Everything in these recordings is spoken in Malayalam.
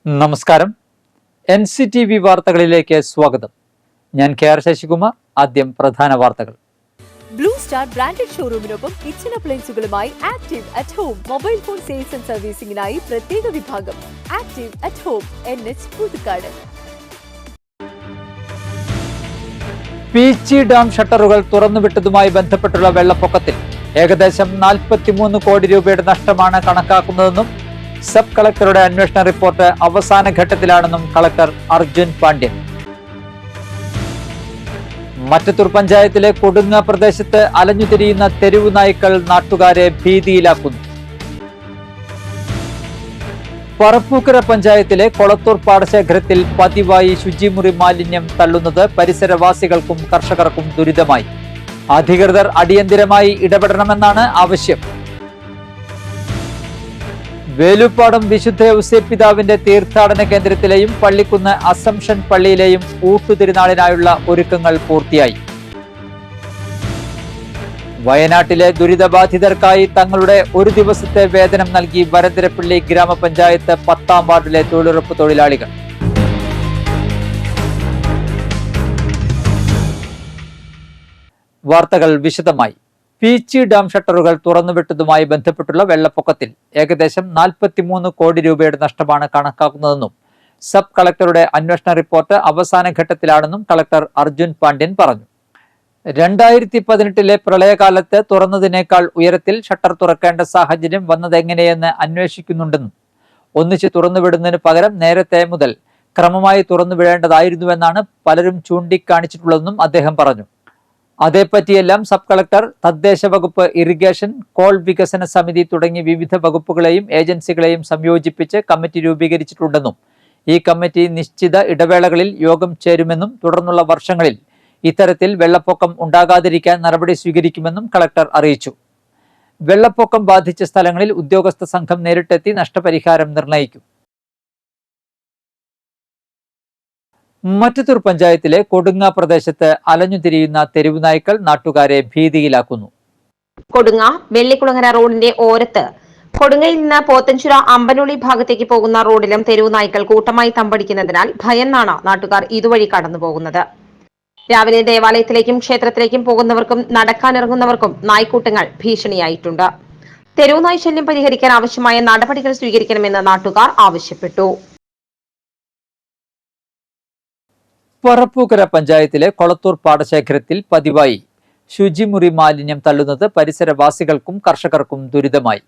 നമസ്കാരം. NCTV വാർത്തകളിലേക്ക് സ്വാഗതം. ഞാൻ KR ശശികുമാർ. ആദ്യം പ്രധാന വാർത്തകൾ. ബ്ലൂ സ്റ്റാർ ബ്രാൻഡഡ് ഷോറൂമിനൊപ്പം കിച്ചൺ അപ്ലയൻസുകളുമായി active at home mobile phone sales and സർവീസിംഗിനായി പ്രത്യേക വിഭാഗം active at home NH Puthukkad. Peechi dam ഷട്ടറുകൾ തുറന്നുവിട്ടതുമായി ബന്ധപ്പെട്ടുള്ള വെള്ളപ്പൊക്കത്തിൽ ഏകദേശം 43 കോടി രൂപയുടെ നഷ്ടമാണ് കണക്കാക്കുന്നതെന്നും സബ് കളക്ടറുടെ അന്വേഷണ റിപ്പോർട്ട് അവസാന ഘട്ടത്തിലാണെന്നും കളക്ടർ അർജുൻ പാണ്ഡ്യൻ. മറ്റത്തൂർ പഞ്ചായത്തിലെ കൊടുങ്ങ പ്രദേശത്ത് അലഞ്ഞുതിരിയുന്ന തെരുവു നായ്ക്കൾ നാട്ടുകാരെ ഭീതിയിലാക്കുന്നു. പറപ്പൂക്കര പഞ്ചായത്തിലെ കൊളത്തൂർ പാടശേഖരത്തിൽ പതിവായി ശുചിമുറി മാലിന്യം തള്ളുന്നത് പരിസരവാസികൾക്കും കർഷകർക്കും ദുരിതമായി. അധികൃതർ അടിയന്തിരമായി ഇടപെടണമെന്നാണ് ആവശ്യം. വേലുപ്പാടം വിശുദ്ധ ഔസേപ്പിതാവിന്റെ തീർത്ഥാടന കേന്ദ്രത്തിലെയും പള്ളിക്കുന്ന് അസംഷൻ പള്ളിയിലെയും ഊട്ടുതിരുനാളിനായുള്ള ഒരുക്കങ്ങൾ പൂർത്തിയായി. വയനാട്ടിലെ ദുരിതബാധിതർക്കായി തങ്ങളുടെ ഒരു ദിവസത്തെ വേതനം നൽകി വരന്തരപ്പള്ളി ഗ്രാമപഞ്ചായത്ത് 10ാം വാർഡിലെ തൊഴിലുറപ്പ് തൊഴിലാളികൾ. വാർത്തകൾ വിശദമായി. പീച്ചി ഡാം ഷട്ടറുകൾ തുറന്നുവിട്ടതുമായി ബന്ധപ്പെട്ടുള്ള വെള്ളപ്പൊക്കത്തിൽ ഏകദേശം 43 കോടി രൂപയുടെ നഷ്ടമാണ് കണക്കാക്കുന്നതെന്നും സബ് കളക്ടറുടെ അന്വേഷണ റിപ്പോർട്ട് അവസാന ഘട്ടത്തിലാണെന്നും കളക്ടർ അർജുൻ പാണ്ഡ്യൻ പറഞ്ഞു. 2018 പ്രളയകാലത്ത് തുറന്നതിനേക്കാൾ ഉയരത്തിൽ ഷട്ടർ തുറക്കേണ്ട സാഹചര്യം വന്നതെങ്ങനെയെന്ന് അന്വേഷിക്കുന്നുണ്ടെന്നും ഒന്നിച്ച് തുറന്നുവിടുന്നതിന് പകരം നേരത്തെ മുതൽ ക്രമമായി തുറന്നുവിടേണ്ടതായിരുന്നുവെന്നാണ് പലരും ചൂണ്ടിക്കാണിച്ചിട്ടുള്ളതെന്നും അദ്ദേഹം പറഞ്ഞു. അതേപ്പറ്റിയെല്ലാം സബ് കളക്ടർ, തദ്ദേശ വകുപ്പ്, ഇറിഗേഷൻ, കോൾ വികസന സമിതി തുടങ്ങി വിവിധ വകുപ്പുകളെയും ഏജൻസികളെയും സംയോജിപ്പിച്ച് കമ്മിറ്റി രൂപീകരിച്ചിട്ടുണ്ടെന്നും ഈ കമ്മിറ്റി നിശ്ചിത ഇടവേളകളിൽ യോഗം ചേരുമെന്നും തുടർന്നുള്ള വർഷങ്ങളിൽ ഇത്തരത്തിൽ വെള്ളപ്പൊക്കം ഉണ്ടാകാതിരിക്കാൻ നടപടി സ്വീകരിക്കുമെന്നും കളക്ടർ അറിയിച്ചു. വെള്ളപ്പൊക്കം ബാധിച്ച സ്ഥലങ്ങളിൽ ഉദ്യോഗസ്ഥ സംഘം നേരിട്ടെത്തി നഷ്ടപരിഹാരം നിർണയിക്കും. മറ്റത്തൂർ പഞ്ചായത്തിലെ കൊടുങ്ങ പ്രദേശത്ത് അലഞ്ഞുതിരിയുന്ന തെരുവുനായ്ക്കൾ നാട്ടുകാരെ ഭീതിയിലാക്കുന്നു. കൊടുങ്ങ വെള്ളിക്കുളങ്ങര റോഡിന്റെ ഓരത്ത് കൊടുങ്ങയിൽ നിന്ന് പോത്തൻചുര അമ്പനുളി ഭാഗത്തേക്ക് പോകുന്ന റോഡിലും തെരുവുനായ്ക്കൾ കൂട്ടമായി തമ്പടിക്കുന്നതിനാൽ ഭയന്നാണ് നാട്ടുകാർ ഇതുവഴി കടന്നു പോകുന്നത്. രാവിലെ ദേവാലയത്തിലേക്കും ക്ഷേത്രത്തിലേക്കും പോകുന്നവർക്കും നടക്കാനിറങ്ങുന്നവർക്കും നായ്ക്കൂട്ടങ്ങൾ ഭീഷണിയായിട്ടുണ്ട്. തെരുവുനായ് ശല്യം പരിഹരിക്കാൻ ആവശ്യമായ നടപടികൾ സ്വീകരിക്കണമെന്ന് നാട്ടുകാർ ആവശ്യപ്പെട്ടു. പറപ്പൂക്കര പഞ്ചായത്തിലെ കൊളത്തൂർ പാടശേഖരത്തിൽ പതിവായി ശുചിമുറി മാലിന്യം തള്ളുന്നത് പരിസരവാസികൾക്കും കർഷകർക്കും ദുരിതമായി.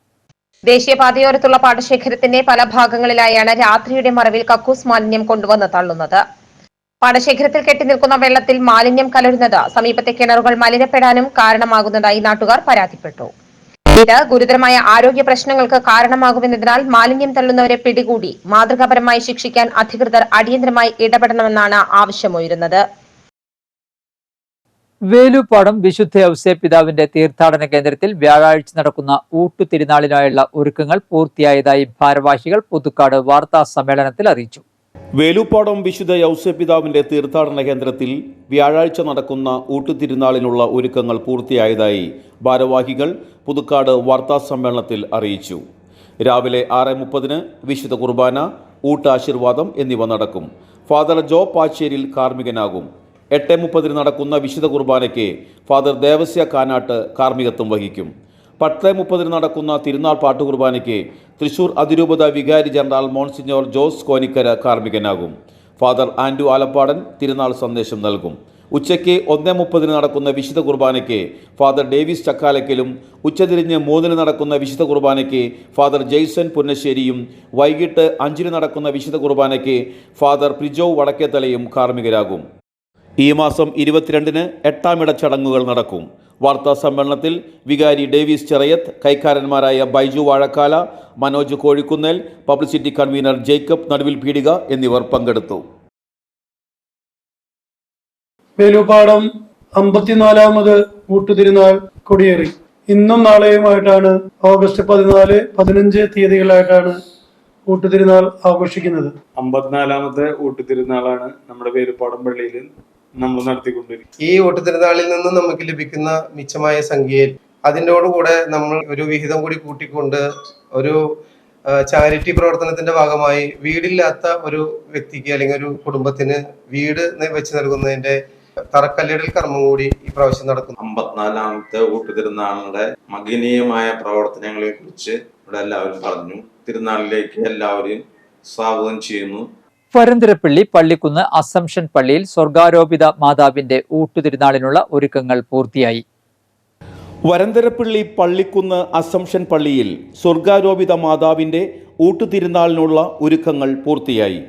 ദേശീയപാതയോരത്തുള്ള പാടശേഖരത്തിന്റെ പല ഭാഗങ്ങളിലായാണ് രാത്രിയുടെ മറവിൽ കക്കൂസ് മാലിന്യം കൊണ്ടുവന്ന് തള്ളുന്നത്. പാടശേഖരത്തിൽ കെട്ടിനിൽക്കുന്ന വെള്ളത്തിൽ മാലിന്യം കലരുന്നത് സമീപത്തെ കിണറുകൾ മലിനപ്പെടാനും കാരണമാകുന്നതായി നാട്ടുകാർ പരാതിപ്പെട്ടു. ഇത് ഗുരുതരമായ ആരോഗ്യ പ്രശ്നങ്ങൾക്ക് കാരണമാകുമെന്നതിനാൽ മാലിന്യം തള്ളുന്നവരെ പിടികൂടി മാതൃകാപരമായി ശിക്ഷിക്കാൻ അധികൃതർ അടിയന്തരമായി ഇടപെടണമെന്നാണ് ആവശ്യമുയരുന്നത്. വേലുപ്പാടം വിശുദ്ധ ഔസേപ്പിതാവിന്റെ തീർത്ഥാടന കേന്ദ്രത്തിൽ വ്യാഴാഴ്ച നടക്കുന്ന ഊട്ടുതിരുനാളിനായുള്ള ഒരുക്കങ്ങൾ പൂർത്തിയായതായി ഭാരവാഹികൾ പുതുക്കാട് വാർത്താ സമ്മേളനത്തിൽ അറിയിച്ചു. വേലുപ്പാടം വിശുദ്ധ ഔസേപ്പിതാവിന്റെ തീർത്ഥാടന കേന്ദ്രത്തിൽ വ്യാഴാഴ്ച നടക്കുന്ന ഊട്ടുതിരുനാളിനുള്ള ഒരുക്കങ്ങൾ പൂർത്തിയായതായി ഭാരവാഹികൾ പുതുക്കാട് വാർത്താ സമ്മേളനത്തിൽ അറിയിച്ചു. രാവിലെ 6:30 വിശുദ്ധ കുർബാന, ഊട്ടാശീർവാദം എന്നിവ നടക്കും. ഫാദർ ജോ പാച്ചേരിൽ കാർമ്മികനാകും. 8:30 നടക്കുന്ന വിശുദ്ധ കുർബാനയ്ക്ക് ഫാദർ ദേവസ്യ കാനാട്ട് കാർമ്മികത്വം വഹിക്കും. 10:30 നടക്കുന്ന തിരുനാൾ പാട്ടുകുർബാനയ്ക്ക് തൃശൂർ അതിരൂപത വികാരി ജനറൽ മോൺസിഞ്ഞോർ ജോസ് കോനിക്കര കാർമ്മികനാകും. ഫാദർ ആൻഡു ആലപ്പാടൻ തിരുനാൾ സന്ദേശം നൽകും. ഉച്ചയ്ക്ക് 1:30 നടക്കുന്ന വിശുദ്ധ കുർബാനയ്ക്ക് ഫാദർ ഡേവിസ് ചക്കാലക്കലും ഉച്ചതിരിഞ്ഞ് 3 നടക്കുന്ന വിശുദ്ധ കുർബാനയ്ക്ക് ഫാദർ ജെയ്സൺ പുന്നശ്ശേരിയും വൈകിട്ട് 5 നടക്കുന്ന വിശുദ്ധ കുർബാനയ്ക്ക് ഫാദർ പ്രിജോ വടക്കേത്തലയും കാർമ്മികരാകും. ഈ മാസം 22 8ാം ചടങ്ങുകൾ നടക്കും. വാർത്താ സമ്മേളനത്തിൽ വികാരി ഡേവിസ് ചെറയത്ത്, കൈക്കാരന്മാരായ ബൈജു വാഴക്കാല, മനോജ് കോഴിക്കുന്നേൽ, പബ്ലിസിറ്റി കൺവീനർ ജേക്കബ് നടുവിൽ പീടിക എന്നിവർ പങ്കെടുത്തു. വേലുപ്പാടം 54ാമത് ഊട്ടുതിരുനാൾ കൊടിയേറി. ഇന്നും നാളെയുമായിട്ടാണ് ഓഗസ്റ്റ് 14, 15 തീയതികളായിട്ടാണ് ഊട്ടുതിരുനാൾ ആഘോഷിക്കുന്നത്. 54ാമത്തെ ഊട്ടുതിരുനാളാണ് നമ്മുടെ വേലുപ്പാടം പള്ളിയിൽ നമ്മൾ നടത്തിക്കൊണ്ടിരിക്കുന്നത്. ഈ ഊട്ടുതിരുനാളിൽ നിന്ന് നമുക്ക് ലഭിക്കുന്ന മിച്ചമായ സംഖ്യയിൽ അതിൻ്റോടുകൂടെ നമ്മൾ ഒരു വിഹിതം കൂടി കൂട്ടിക്കൊണ്ട് ഒരു ചാരിറ്റി പ്രവർത്തനത്തിന്റെ ഭാഗമായി വീടില്ലാത്ത ഒരു വ്യക്തിക്ക് അല്ലെങ്കിൽ ഒരു കുടുംബത്തിന് വീട് വെച്ച് നൽകുന്നതിന്റെ തറക്കല്ലിടൽ കർമ്മം കൂടി ഈ പ്രാവശ്യം നടക്കുന്നു. 54ാമത്തെ ഊട്ടുതിരുനാളിന്റെ മഹനീയമായ പ്രവർത്തനങ്ങളെ കുറിച്ച് ഇവിടെ എല്ലാവരും പറഞ്ഞു. തിരുനാളിലേക്ക് എല്ലാവരും സ്വാഗതം ചെയ്യുന്നു. വരന്തരപ്പള്ളി പള്ളിക്കുന്ന് അസംഷൻ പള്ളിയിൽ സ്വർഗാരോപിത മാതാവിന്റെ ഊട്ടുതിരുനാളിനുള്ള ഒരുക്കങ്ങൾ പൂർത്തിയായി. വരന്തരപ്പള്ളി പള്ളിക്കുന്ന് അസംഷൻ പള്ളിയിൽ സ്വർഗാരോപിത മാതാവിന്റെ ഊട്ടുതിരുനാളിനുള്ള ഒരുക്കങ്ങൾ പൂർത്തിയായി.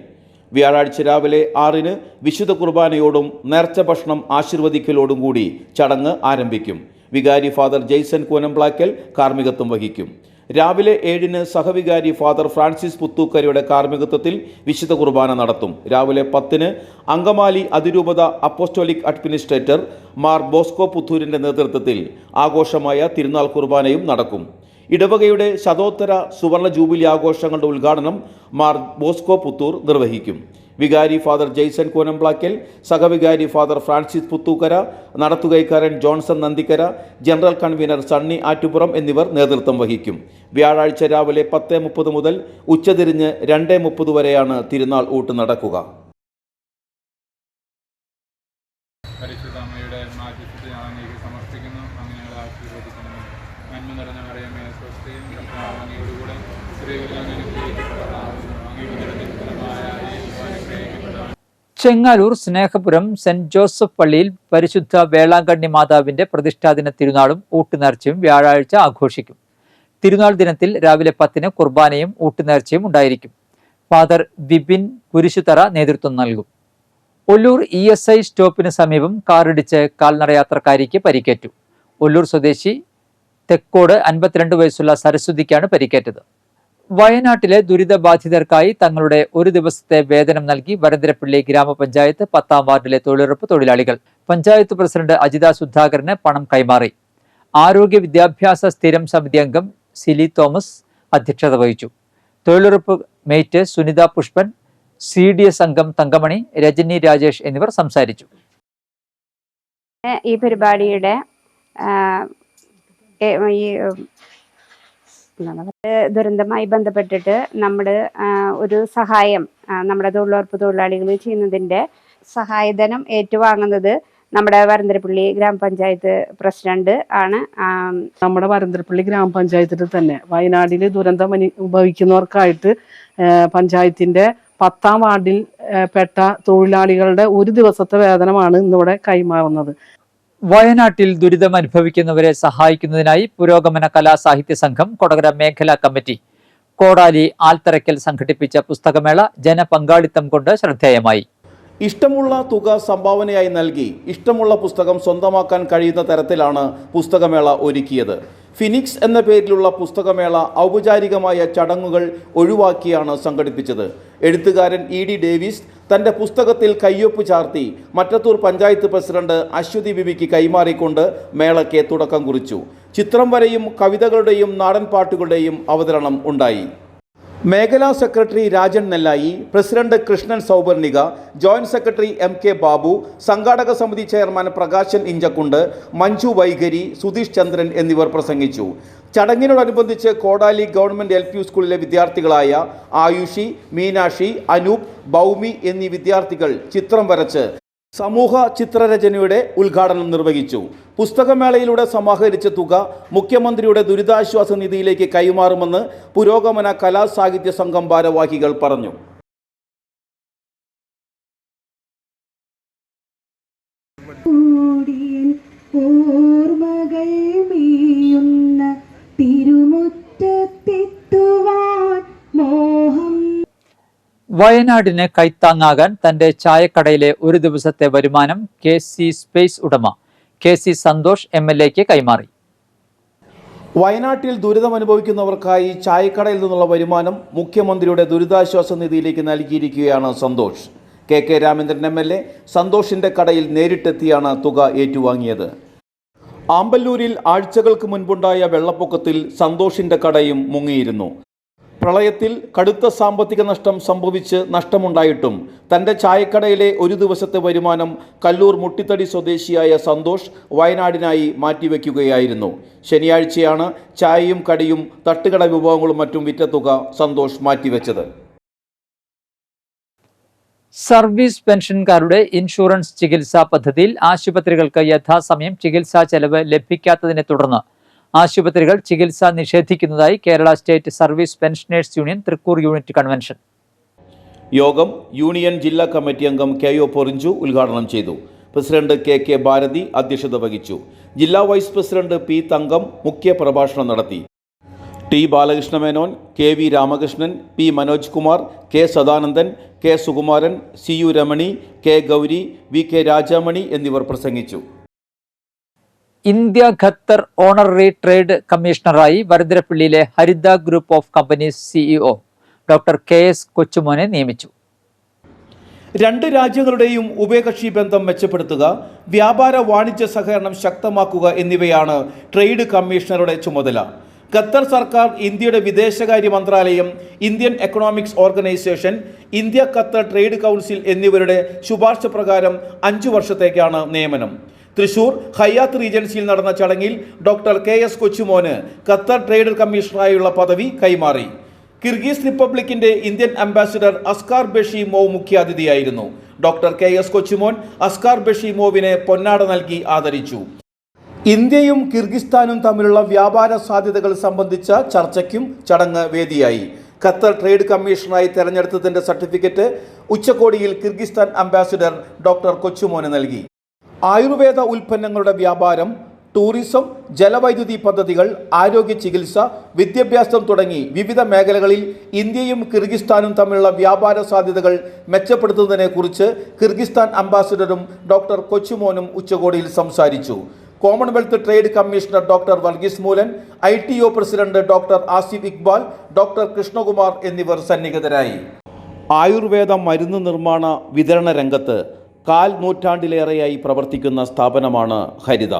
വ്യാഴാഴ്ച രാവിലെ 6-ന് വിശുദ്ധ കുർബാനയോടും നേർച്ച ഭക്ഷണം ആശീർവദിക്കലോടും കൂടി ചടങ്ങ് ആരംഭിക്കും. വികാരി ഫാദർ ജെയ്സൺ കൂനംപ്ലാക്കൽ കാർമ്മികത്വം വഹിക്കും. രാവിലെ 7-ന് സഹവികാരി ഫാദർ ഫ്രാൻസിസ് പുത്തൂക്കരയുടെ കാർമ്മികത്വത്തിൽ വിശുദ്ധ കുർബാന നടത്തും. രാവിലെ 10-ന് അങ്കമാലി അതിരൂപത അപ്പോസ്റ്റോലിക് അഡ്മിനിസ്ട്രേറ്റർ മാർ ബോസ്കോ പുത്തൂരിൻ്റെ നേതൃത്വത്തിൽ ആഘോഷമായ തിരുനാൾ കുർബാനയും നടക്കും. ഇടവകയുടെ ശതോത്തര സുവർണ ജൂബിലി ആഘോഷങ്ങളുടെ ഉദ്ഘാടനം മാർ ബോസ്കോ പുത്തൂർ നിർവഹിക്കും. വികാരി ഫാദർ ജെയ്സൺ കൂനംപ്ലാക്കൽ, സഹവികാരി ഫാദർ ഫ്രാൻസിസ് പുത്തൂക്കര, നടത്തുകൈക്കാരൻ ജോൺസൺ നന്ദിക്കര, ജനറൽ കൺവീനർ സണ്ണി ആറ്റുപുറം എന്നിവർ നേതൃത്വം വഹിക്കും. വ്യാഴാഴ്ച രാവിലെ 10:30 മുതൽ ഉച്ചതിരിഞ്ഞ് 2:30 വരെയാണ് തിരുനാൾ ഊട്ട് നടക്കുക. പരിശുദ്ധമ്മയുടെ മാധ്യസ്ഥത്തെ ഞാൻ അങ്ങേക്ക് സമർപ്പിക്കുന്നു. അങ്ങ് ഞങ്ങളെ ആശീർവദിക്കണമേ. നന്മ നിറഞ്ഞ മറിയമേ, സ്വസ്തിയും കർത്താവ് അങ്ങയോടുകൂടെ സ്ത്രീകളിൽ അങ്ങ് അനുഗ്രഹിക്കപ്പെട്ടവളാകുന്നു. അങ്ങയുടെ ഉദരത്തിൻ ഫലമായ യേശു അനുഗ്രഹിക്കപ്പെട്ടവനാകുന്നു. ചെങ്ങാലൂർ സ്നേഹപുരം സെന്റ് ജോസഫ് പള്ളിയിൽ പരിശുദ്ധ വേളാങ്കണ്ണി മാതാവിന്റെ പ്രതിഷ്ഠാദിന തിരുനാളും ഊട്ടുനേർച്ചയും വ്യാഴാഴ്ച ആഘോഷിക്കും. തിരുനാൾ ദിനത്തിൽ രാവിലെ 10-ന് കുർബാനയും ഊട്ടുനേർച്ചയും ഉണ്ടായിരിക്കും. ഫാദർ വിപിൻ കുരിശുതറ നേതൃത്വം നൽകും. ഒല്ലൂർ ESI സ്റ്റോപ്പിന് സമീപം കാറിടിച്ച് കാൽനടയാത്രക്കാരിക്ക് പരിക്കേറ്റു. ഒല്ലൂർ സ്വദേശി തെക്കോട് 52 വയസ്സുള്ള സരസ്വതിക്കാണ് പരിക്കേറ്റത്. വയനാട്ടിലെ ദുരിതബാധിതർക്കായി തങ്ങളുടെ ഒരു ദിവസത്തെ വേതനം നൽകി വരന്തരപ്പള്ളി ഗ്രാമപഞ്ചായത്ത് 10-ാം വാർഡിലെ തൊഴിലുറപ്പ് തൊഴിലാളികൾ പഞ്ചായത്ത് പ്രസിഡന്റ് അജിത സുധാകരന് പണം കൈമാറി. ആരോഗ്യ വിദ്യാഭ്യാസ സ്ഥിരം സമിതി അംഗം സിലി തോമസ് അധ്യക്ഷത വഹിച്ചു. തൊഴിലുറപ്പ് മേറ്റ് സുനിത പുഷ്പൻ, CDS അംഗം തങ്കമണി, രജനി രാജേഷ് എന്നിവർ സംസാരിച്ചു. ഈ പരിപാടിയുടെ ദുരന്തമായി ബന്ധപ്പെട്ടിട്ട് നമ്മൾ ഒരു സഹായം നമ്മുടെ തൊഴിലുറപ്പ് തൊഴിലാളികൾ ചെയ്യുന്നതിൻ്റെ സഹായധനം ഏറ്റുവാങ്ങുന്നത് നമ്മുടെ വരന്തരപ്പള്ളി ഗ്രാമപഞ്ചായത്ത് പ്രസിഡന്റ് ആണ്. നമ്മുടെ വരന്തരപ്പള്ളി ഗ്രാമപഞ്ചായത്തിൽ തന്നെ വയനാട്ടിൽ ദുരന്തം അനുഭവിക്കുന്നവർക്കായിട്ട് പഞ്ചായത്തിന്റെ 10-ാം വാർഡിൽ പെട്ട തൊഴിലാളികളുടെ ഒരു ദിവസത്തെ വേതനമാണ് ഇന്നിവിടെ കൈമാറുന്നത്. വയനാട്ടിൽ ദുരിതം അനുഭവിക്കുന്നവരെ സഹായിക്കുന്നതിനായി പുരോഗമന കലാസാഹിത്യ സംഘം കൊടകര മേഖലാ കമ്മിറ്റി കോടാലി ആൽത്തറയ്ക്കൽ സംഘടിപ്പിച്ച പുസ്തകമേള ജനപങ്കാളിത്തം കൊണ്ട് ശ്രദ്ധേയമായി. ഇഷ്ടമുള്ള തുക സംഭാവനയായി നൽകി ഇഷ്ടമുള്ള പുസ്തകം സ്വന്തമാക്കാൻ കഴിയുന്ന തരത്തിലാണ് പുസ്തകമേള ഒരുക്കിയത്. ഫിനിക്സ് എന്ന പേരിലുള്ള പുസ്തകമേള ഔപചാരികമായ ചടങ്ങുകൾ ഒഴിവാക്കിയാണ് സംഘടിപ്പിച്ചത്. എഴുത്തുകാരൻ ED ഡേവിസ് തൻ്റെ പുസ്തകത്തിൽ കയ്യൊപ്പ് ചാർത്തി മറ്റത്തൂർ പഞ്ചായത്ത് പ്രസിഡന്റ് അശ്വതി ബിബിക്ക് കൈമാറിക്കൊണ്ട് മേളയ്ക്ക് തുടക്കം കുറിച്ചു. ചിത്രം വരെയും കവിതകളുടെയും നാടൻ പാട്ടുകളുടെയും അവതരണം ഉണ്ടായി. മേഖലാ secretary Rajan Nellayi, president Krishnan Souparnika, joint secretary MK Babu, സംഘാടക സമിതി ചെയർമാൻ പ്രകാശൻ ഇഞ്ചക്കുണ്ട്, മഞ്ജു വൈഖരി, സുധീഷ് ചന്ദ്രൻ എന്നിവർ പ്രസംഗിച്ചു. ചടങ്ങിനോടനുബന്ധിച്ച് കോടാലി ഗവൺമെന്റ് LP സ്കൂളിലെ വിദ്യാർത്ഥികളായ ആയുഷി, മീനാക്ഷി, അനൂപ്, ഭൗമി എന്നീ വിദ്യാർത്ഥികൾ ചിത്രം വരച്ച് സമൂഹ ചിത്രരചനയുടെ ഉദ്ഘാടനം നിർവഹിച്ചു. പുസ്തകമേളയിലൂടെ സമാഹരിച്ച തുക മുഖ്യമന്ത്രിയുടെ ദുരിതാശ്വാസ നിധിയിലേക്ക് കൈമാറുമെന്ന് പുരോഗമന കലാസാഹിത്യ സംഘം ഭാരവാഹികൾ പറഞ്ഞു. വയനാടിന് കൈത്താങ്ങാകാൻ തന്റെ ചായക്കടയിലെ ഒരു ദിവസത്തെ വരുമാനം KC സ്പേസ് ഉടമ KC സന്തോഷ് MLAക്ക് കൈമാറി. വയനാട്ടിൽ ദുരിതമനുഭവിക്കുന്നവർക്കായി ചായക്കടയിൽ നിന്നുള്ള വരുമാനം മുഖ്യമന്ത്രിയുടെ ദുരിതാശ്വാസ നിധിയിലേക്ക് നൽകിയിരിക്കുകയാണ് സന്തോഷ്. KK രാമേന്ദ്രൻ MLA സന്തോഷിന്റെ കടയിൽ നേരിട്ടെത്തിയാണ് തുക ഏറ്റുവാങ്ങിയത്. ആമ്പല്ലൂരിൽ ആഴ്ചകൾക്ക് മുൻപുണ്ടായ വെള്ളപ്പൊക്കത്തിൽ സന്തോഷിന്റെ കടയും മുങ്ങിയിരുന്നു. പ്രളയത്തിൽ കടുത്ത സാമ്പത്തിക നഷ്ടം സംഭവിച്ച് നഷ്ടമുണ്ടായിട്ടും തൻ്റെ ചായക്കടയിലെ ഒരു ദിവസത്തെ വരുമാനം കല്ലൂർ മുട്ടിത്തടി സ്വദേശിയായ സന്തോഷ് വയനാടിനായി മാറ്റിവെക്കുകയായിരുന്നു. ശനിയാഴ്ചയാണ് ചായയും കടിയും തട്ടുകട വിഭവങ്ങളും മറ്റും വിറ്റ തുക സന്തോഷ് മാറ്റിവെച്ചത്. സർവീസ് പെൻഷൻകാരുടെ ഇൻഷുറൻസ് ചികിത്സാ പദ്ധതിയിൽ ആശുപത്രികൾക്ക് യഥാസമയം ചികിത്സാ ചെലവ് ലഭിക്കാത്തതിനെ തുടർന്ന് ആശുപത്രികൾ ചികിത്സ നിഷേധിക്കുന്നതായി Kerala state service pensioners union Thrikkur unit convention. യോഗം യൂണിയൻ ജില്ലാ കമ്മിറ്റി അംഗം കെ.ഒ. പൊറിഞ്ചു ഉദ്ഘാടനം ചെയ്തു. President K K. ഭാരതി അധ്യക്ഷത വഹിച്ചു. ജില്ലാ വൈസ് പ്രസിഡന്റ് പി. തങ്കം മുഖ്യ പ്രഭാഷണം നടത്തി. T. Balakrishnamenon, K V. Ramakrishnan, P. Manoj Kumar, K. Sadanandan, K. Sukumaran, C U. Ramani, K. Gauri, V. K. Rajamani എന്നിവർ പ്രസംഗിച്ചു. ഇന്ത്യ ഖത്തർ ഓണററി ട്രേഡ് കമ്മീഷണറായി വരന്തരപ്പള്ളിയിലെ Haritha group of companies CEO doctor K S. കൊച്ചുമോനെ നിയമിച്ചു. രണ്ട് രാജ്യങ്ങളുടെയും ഉഭയകക്ഷി ബന്ധം മെച്ചപ്പെടുത്തുക, വ്യാപാര വാണിജ്യ സഹകരണം ശക്തമാക്കുക എന്നിവയാണ് ട്രേഡ് കമ്മീഷണറുടെ ചുമതല. ഖത്തർ സർക്കാർ, ഇന്ത്യയുടെ വിദേശകാര്യ മന്ത്രാലയം, Indian economics organisation, India Qatar trade council എന്നിവരുടെ ശുപാർശ പ്രകാരം 5 വർഷത്തേക്കാണ് നിയമനം. തൃശൂർ ഹയാത്ത് റീജൻസിയിൽ നടന്ന ചടങ്ങിൽ ഡോക്ടർ കെ.എസ്. കൊച്ചുമോന് ഖത്തർ ട്രേഡ് കമ്മീഷണറായുള്ള പദവി കൈമാറി. കിർഗീസ് റിപ്പബ്ലിക്കിന്റെ ഇന്ത്യൻ അംബാസിഡർ അസ്കാർ ബഷീമോവ് മുഖ്യാതിഥിയായിരുന്നു. Doctor K S. കൊച്ചുമോൻ അസ്കാർ ബഷീമോവിനെ പൊന്നാട നൽകി ആദരിച്ചു. ഇന്ത്യയും കിർഗിസ്ഥാനും തമ്മിലുള്ള വ്യാപാര സാധ്യതകൾ സംബന്ധിച്ച ചർച്ചയ്ക്കും ചടങ്ങ് വേദിയായി. ഖത്തർ ട്രേഡ് കമ്മീഷണറായി തെരഞ്ഞെടുത്തതിന്റെ സർട്ടിഫിക്കറ്റ് ഉച്ചകോടിയിൽ കിർഗിസ്ഥാൻ അംബാസിഡർ ഡോക്ടർ കൊച്ചുമോന് നൽകി. ആയുർവേദ ഉൽപ്പന്നങ്ങളുടെ വ്യാപാരം, ടൂറിസം, ജലവൈദ്യുതി പദ്ധതികൾ, ആരോഗ്യ ചികിത്സ, വിദ്യാഭ്യാസം തുടങ്ങി വിവിധ മേഖലകളിൽ ഇന്ത്യയും കിർഗിസ്ഥാനും തമ്മിലുള്ള വ്യാപാര സാധ്യതകൾ മെച്ചപ്പെടുത്തുന്നതിനെക്കുറിച്ച് കിർഗിസ്ഥാൻ അംബാസിഡറും ഡോക്ടർ കൊച്ചുമോനും ഉച്ചകോടിയിൽ സംസാരിച്ചു. Commonwealth trade commissioner doctor Varghese Moolan, ITO president doctor Asif Iqbal, doctor Krishnakumar എന്നിവർ സന്നിഹിതരായി. ആയുർവേദ മരുന്ന് നിർമ്മാണ വിതരണ രംഗത്ത് 1/4 നൂറ്റാണ്ടിലേറെയായി പ്രവർത്തിക്കുന്ന സ്ഥാപനമാണ് ഹരിത.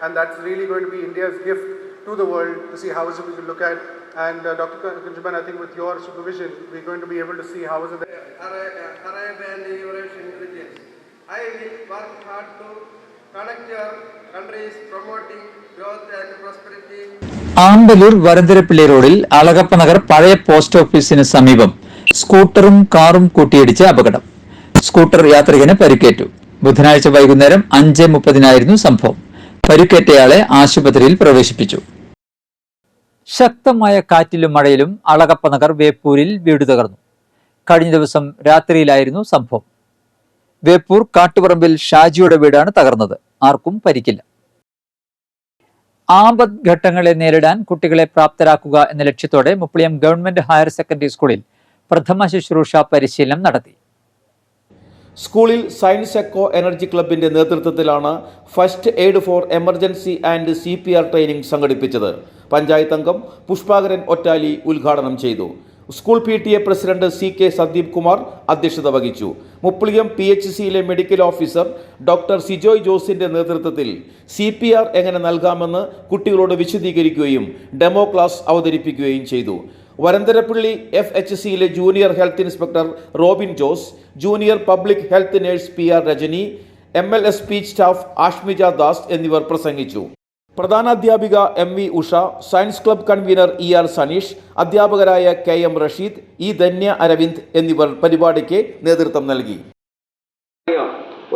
And that's really going to be India's gift to the world to see how is it we can look at. And Dr. Kunjuban, I think with your supervision, we're going to be able to see how is it that Arabian Eurasian regions. I will work hard to connect your countries, promoting growth and prosperity. Amballur Varantharappilly റോഡിൽ അളഗപ്പ നഗർ പഴയ പോസ്റ്റ് ഓഫീസിന് സമീപം സ്കൂട്ടറും കാറും കൂട്ടിയിടിച്ച് അപകടം. സ്കൂട്ടർ യാത്രികന് പരിക്കേറ്റു. ബുധനാഴ്ച വൈകുന്നേരം 5:30 സംഭവം. പരിക്കേറ്റയാളെ ആശുപത്രിയിൽ പ്രവേശിപ്പിച്ചു. ശക്തമായ കാറ്റിലും മഴയിലും അളഗപ്പ നഗർ വേപ്പൂരിൽ വീട് തകർന്നു. കഴിഞ്ഞ ദിവസം രാത്രിയിലായിരുന്നു സംഭവം. വേപ്പൂർ കാട്ടുപറമ്പിൽ ഷാജിയുടെ വീടാണ് തകർന്നത്. ആർക്കും പരിക്കില്ല. ആപത് ഘട്ടങ്ങളെ നേരിടാൻ കുട്ടികളെ പ്രാപ്തരാക്കുക എന്ന ലക്ഷ്യത്തോടെ മുപ്ലിയം ഗവൺമെന്റ് ഹയർ സെക്കൻഡറി സ്കൂളിൽ പ്രഥമ ശുശ്രൂഷ പരിശീലനം നടത്തി. സ്കൂളിൽ സയൻസ് എക്കോ എനർജി ക്ലബിന്റെ നേതൃത്വത്തിലാണ് first aid for emergency and CPR training സംഘടിപ്പിച്ചത്. പഞ്ചായത്ത് അംഗം പുഷ്പാകരൻ ഒറ്റാലി ഉദ്ഘാടനം ചെയ്തു. School PTA president CK Sandeep Kumar അധ്യക്ഷത വഹിച്ചു. മുപ്ലിയം PHCയിലെ മെഡിക്കൽ ഓഫീസർ ഡോക്ടർ സിജോയ് ജോസിന്റെ നേതൃത്വത്തിൽ CPR എങ്ങനെ നൽകാമെന്ന് കുട്ടികളോട് വിശദീകരിക്കുകയും ഡെമോ ക്ലാസ് അവതരിപ്പിക്കുകയും ചെയ്തു. വരന്തരപ്പള്ളി FHCയിലെ junior health inspector Robin Jose, junior public health nurse PR Rajani, MLSP staff Ashmija Das എന്നിവർ പ്രസംഗിച്ചു. പ്രധാനാധ്യാപിക MV ഉഷ, science club convener ER Saneesh, അധ്യാപകരായ KM റഷീദ്, ധന്യ അരവിന്ദ് എന്നിവർ പരിപാടിക്ക് നേതൃത്വം നൽകി.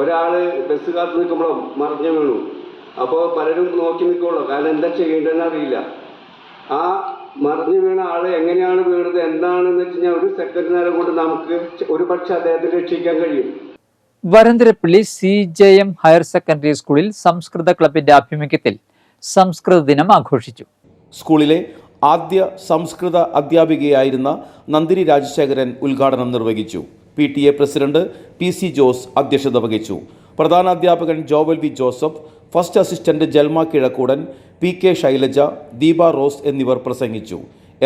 ഒരാള് ബസ് കാത്തു നിൽക്കുമ്പോൾ മറിഞ്ഞു വീണു. അപ്പോൾ പലരും നോക്കി നിൽക്കുള്ളൂ, കാരണം എന്താ ചെയ്യേണ്ടതെന്ന് അറിയില്ല. ആ മറിഞ്ഞു വീണ ആള് എങ്ങനെയാണ് വീണത് എന്താണെന്ന് വെച്ച് കഴിഞ്ഞാൽ ഒരു സെക്കൻഡ് നേരം കൊണ്ട് നമുക്ക് ഒരു പക്ഷെ അദ്ദേഹത്തെ രക്ഷിക്കാൻ കഴിയും. വരന്തരപ്പള്ളി CJM ഹയർ സെക്കൻഡറി സ്കൂളിൽ സംസ്കൃത ക്ലബിന്റെ ആഭിമുഖ്യത്തിൽ സംസ്കൃത ദിനം ആഘോഷിച്ചു. സ്കൂളിലെ ആദ്യ സംസ്കൃത അധ്യാപികയായിരുന്ന നന്ദിനി രാജശേഖരൻ ഉദ്ഘാടനം നിർവഹിച്ചു. PTA പ്രസിഡന്റ് PC ജോസ് അധ്യക്ഷത വഹിച്ചു. പ്രധാനാധ്യാപകൻ Joval V Joseph, first assistant Jalma Kizhakkoodan, PK Shailaja, Deepa Rose എന്നിവർ പ്രസംഗിച്ചു.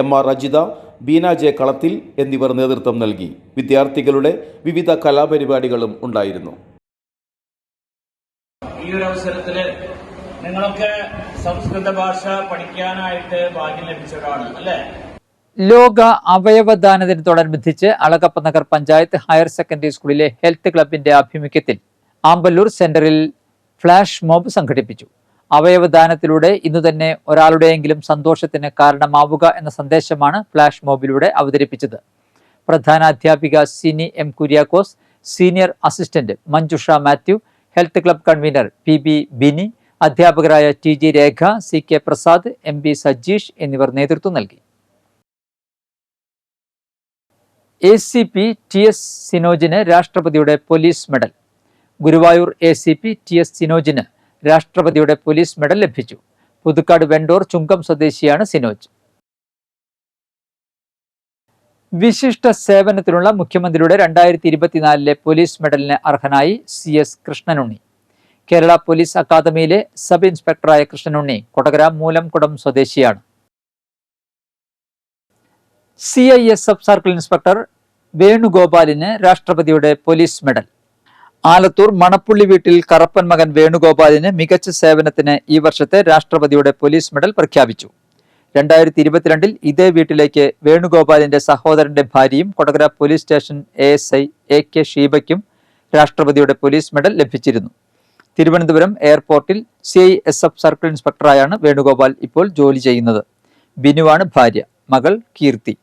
MR അജിത, ബീന ജെ കളത്തിൽ എന്നിവർ നേതൃത്വം നൽകി. വിദ്യാർത്ഥികളുടെ വിവിധ കലാപരിപാടികളും ഉണ്ടായിരുന്നു. ഒരു അവസരത്തില് നിങ്ങളൊക്കെ സംസ്കൃത ഭാഷ പഠിക്കാനായിട്ട് ഭാഗ്യം ലഭിച്ചവരാണ് അല്ലേ? ലോക അവയവദാന ദിനത്തോടനുബന്ധിച്ച് അളഗപ്പ നഗർ പഞ്ചായത്ത് ഹയർ സെക്കൻഡറി സ്കൂളിലെ ഹെൽത്ത് ക്ലബിന്റെ ആഭിമുഖ്യത്തിൽ ആമ്പല്ലൂർ സെന്ററിൽ ഫ്ലാഷ് മോബ് സംഘടിപ്പിച്ചു. അവയവദാനത്തിലൂടെ ഇന്നു തന്നെ ഒരാളുടെയെങ്കിലും സന്തോഷത്തിന് കാരണമാവുക എന്ന സന്ദേശമാണ് ഫ്ലാഷ് മോബിലൂടെ അവതരിപ്പിച്ചത്. പ്രധാന അധ്യാപിക Sini M Kuriakose, senior assistant Manjusha Mathew, health club convener PB Bini, അധ്യാപകരായ TG രേഖ, CK പ്രസാദ്, MB സജീഷ് എന്നിവർ നേതൃത്വം നൽകി. ACP TS സിനോജിന് രാഷ്ട്രപതിയുടെ police medal. Guruvayur ACP TS സിനോജിന് രാഷ്ട്രപതിയുടെ പോലീസ് മെഡൽ ലഭിച്ചു. പുതുക്കാട് വെണ്ടോർ ചുങ്കം സ്വദേശിയാണ് സിനോജ്. വിശിഷ്ട സേവനത്തിനുള്ള മുഖ്യമന്ത്രിയുടെ 2024 പോലീസ് മെഡലിന് അർഹനായി CS കൃഷ്ണനുണ്ണി. കേരള പോലീസ് അക്കാദമിയിലെ സബ് ഇൻസ്പെക്ടറായ കൃഷ്ണനുണ്ണി കൊടകര മൂലംകുടം സ്വദേശിയാണ്. CIS സബ് സർക്കിൾ ഇൻസ്പെക്ടർ വേണുഗോപാലിന് രാഷ്ട്രപതിയുടെ പോലീസ് മെഡൽ. ആലത്തൂർ മണപ്പുള്ളി വീട്ടിൽ കറപ്പൻ മകൻ വേണുഗോപാലിന് മികച്ച സേവനത്തിന് ഈ വർഷത്തെ രാഷ്ട്രപതിയുടെ പോലീസ് മെഡൽ പ്രഖ്യാപിച്ചു. 2022 ഇതേ വീട്ടിലേക്ക് വേണുഗോപാലിന്റെ സഹോദരന്റെ ഭാര്യയും Kodakara police station ASI AK ഷീബയ്ക്കും രാഷ്ട്രപതിയുടെ പോലീസ് മെഡൽ ലഭിച്ചിരുന്നു. തിരുവനന്തപുരം എയർപോർട്ടിൽ CIS സബ് സർക്കിൾ ഇൻസ്പെക്ടറായാണ് വേണുഗോപാൽ ഇപ്പോൾ ജോലി ചെയ്യുന്നത്. ബിനുവാണ് ഭാര്യ. മകൾ Keerthi.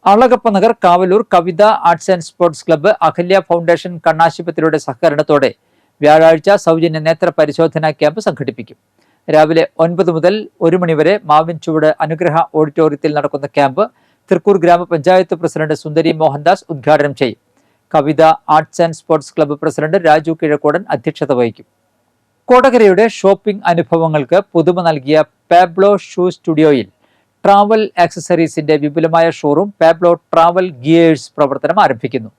Alagappa Nagar Kavaloor Kavitha arts and sports club Ahalya foundation കണ്ണാശുപത്രിയുടെ സഹകരണത്തോടെ വ്യാഴാഴ്ച സൗജന്യ നേത്ര പരിശോധനാ ക്യാമ്പ് സംഘടിപ്പിക്കും. രാവിലെ 9 മുതൽ 1 മണി വരെ മാവിൻ ചുവട് അനുഗ്രഹ ഓഡിറ്റോറിയത്തിൽ നടക്കുന്ന ക്യാമ്പ് തൃക്കൂർ ഗ്രാമപഞ്ചായത്ത് പ്രസിഡന്റ് സുന്ദരി മോഹൻദാസ് ഉദ്ഘാടനം ചെയ്യും. Kavitha arts and sports club president Raju Kizhakkodan അധ്യക്ഷത വഹിക്കും. കൊടകരയുടെ ഷോപ്പിംഗ് അനുഭവങ്ങൾക്ക് പുതുമ നൽകിയ പാബ്ലോ ഷൂ സ്റ്റുഡിയോയിൽ ട്രാവൽ ആക്സസറീസിന്റെ വിപുലമായ ഷോറൂം പാബ്ലോ ട്രാവൽ ഗിയേഴ്സ് പ്രവർത്തനം ആരംഭിക്കുന്നു.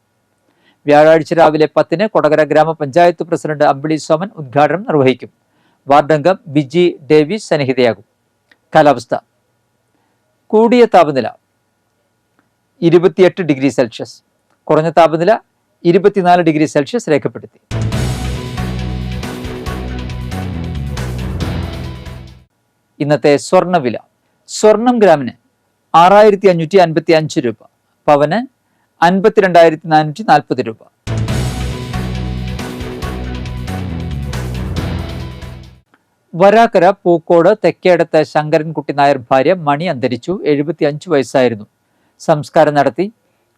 വ്യാഴാഴ്ച രാവിലെ 10-ന് കൊടകര ഗ്രാമപഞ്ചായത്ത് പ്രസിഡന്റ് അമ്പിളി സോമൻ ഉദ്ഘാടനം നിർവഹിക്കും. വാർഡംഗം ബിജി ഡേവിസ് സന്നിഹിതയാകും. കാലാവസ്ഥ. കൂടിയ താപനില 28 ഡിഗ്രി സെൽഷ്യസ്, കുറഞ്ഞ താപനില 24 ഡിഗ്രി സെൽഷ്യസ് രേഖപ്പെടുത്തി. ഇന്നത്തെ സ്വർണ്ണവില. സ്വർണം ഗ്രാമിന് 6555 രൂപ, പവന് 52,440 രൂപ. വരാക്കര പൂക്കോട് തെക്കേടത്ത് ശങ്കരൻകുട്ടി നായർ ഭാര്യ മണി അന്തരിച്ചു. 75 വയസ്സായിരുന്നു. സംസ്കാരം നടത്തി.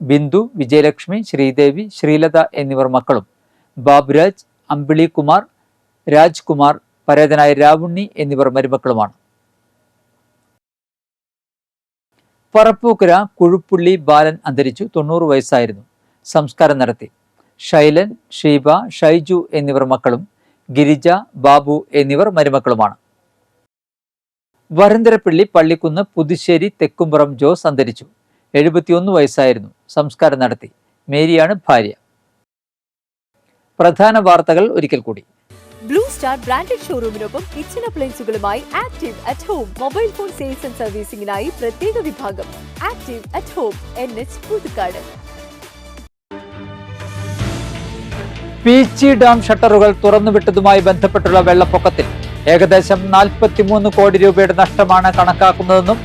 ബിന്ദു, വിജയലക്ഷ്മി, ശ്രീദേവി, ശ്രീലത എന്നിവർ മക്കളും. ബാബുരാജ്, അമ്പിളി കുമാർ, രാജ്കുമാർ, പരേതനായ രാവുണ്ണി എന്നിവർ മരുമക്കളുമാണ്. പറപ്പൂക്കര കുഴുപ്പുള്ളി ബാലൻ അന്തരിച്ചു. 90 വയസ്സായിരുന്നു. സംസ്കാരം നടത്തി. ശൈലൻ, ഷീബ, ഷൈജു എന്നിവർ മക്കളും. ഗിരിജ, ബാബു എന്നിവർ മരുമക്കളുമാണ്. വരന്തരപ്പള്ളി പള്ളിക്കുന്ന് പുതുശ്ശേരി തെക്കുംപുറം ജോസ് അന്തരിച്ചു. 71 വയസ്സായിരുന്നു. സംസ്കാരം നടത്തി. മേരിയാണ് ഭാര്യ. പ്രധാന വാർത്തകൾ ഒരിക്കൽ കൂടി. ബ്ലൂ സ്റ്റാർ ബ്രാൻഡഡ് ഷോറൂമിനൊപ്പം കിച്ചൺ അപ്ലയൻസുകളുമായി active at home mobile phone sales and സർവീസിംഗിനായി പ്രത്യേക വിഭാഗം. Active at home, NH Puthukkad. Peechi dam ഷട്ടറുകൾ തുറന്നുവിട്ടതുമായി ബന്ധപ്പെട്ടുള്ള വെള്ളപ്പൊക്കത്തിൽ ഏകദേശം 43 കോടി രൂപയുടെ നഷ്ടമാണ് കണക്കാക്കുന്നതെന്നും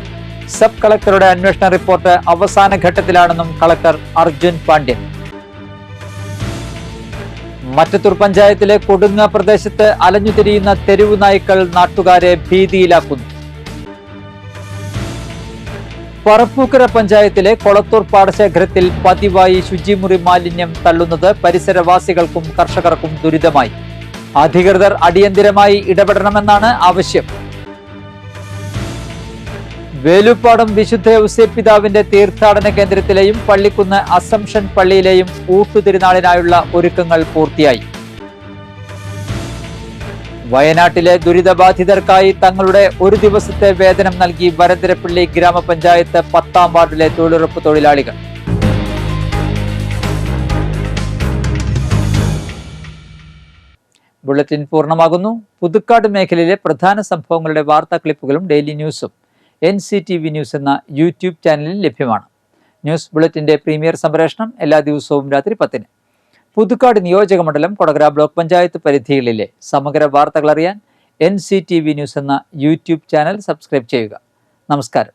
സബ് കളക്ടറുടെ അന്വേഷണ റിപ്പോർട്ട് അവസാന ഘട്ടത്തിലാണെന്നും കളക്ടർ അർജുൻ പാണ്ഡ്യൻ. മറ്റത്തൂർ പഞ്ചായത്തിലെ കൊടുങ്ങ പ്രദേശത്ത് അലഞ്ഞുതിരിയുന്ന തെരുവു നായ്ക്കൾ നാട്ടുകാരെ ഭീതിയിലാക്കുന്നു. പറപ്പൂക്കര പഞ്ചായത്തിലെ കൊളത്തൂർ പാടശേഖരത്തിൽ പതിവായി ശുചിമുറി മാലിന്യം തള്ളുന്നത് പരിസരവാസികൾക്കും കർഷകർക്കും ദുരിതമായി. അധികൃതർ അടിയന്തിരമായി ഇടപെടണമെന്നാണ് ആവശ്യം. വേലുപ്പാടം വിശുദ്ധ ഔസേപ്പിതാവിന്റെ തീർത്ഥാടന കേന്ദ്രത്തിലെയും പള്ളിക്കുന്ന് അസംഷൻ പള്ളിയിലെയും ഊട്ടുതിരുനാളിനായുള്ള ഒരുക്കങ്ങൾ പൂർത്തിയായി. വയനാട്ടിലെ ദുരിതബാധിതർക്കായി തങ്ങളുടെ ഒരു ദിവസത്തെ വേതനം നൽകി വരന്തരപ്പള്ളി ഗ്രാമപഞ്ചായത്ത് 10-ാം വാർഡിലെ തൊഴിലുറപ്പ് തൊഴിലാളികൾ. ബുള്ളറ്റിൻ പൂർണ്ണമാകുന്നു. പുതുക്കാട് മേഖലയിലെ പ്രധാന സംഭവങ്ങളുടെ വാർത്താ ക്ലിപ്പുകളും ഡെയിലി ന്യൂസും NCTV ന്യൂസ് എന്ന യൂട്യൂബ് ചാനലിൽ ലഭ്യമാണ്. ന്യൂസ് ബുള്ളറ്റിന്റെ പ്രീമിയർ സംപ്രേഷണം എല്ലാ ദിവസവും രാത്രി 10-ന്. പുതുക്കാട് നിയോജക മണ്ഡലം കൊടകര ബ്ലോക്ക് പഞ്ചായത്ത് പരിധികളിലെ സമഗ്ര വാർത്തകൾ അറിയാൻ NCTV ന്യൂസ് എന്ന യൂട്യൂബ് ചാനൽ സബ്സ്ക്രൈബ് ചെയ്യുക. നമസ്കാരം.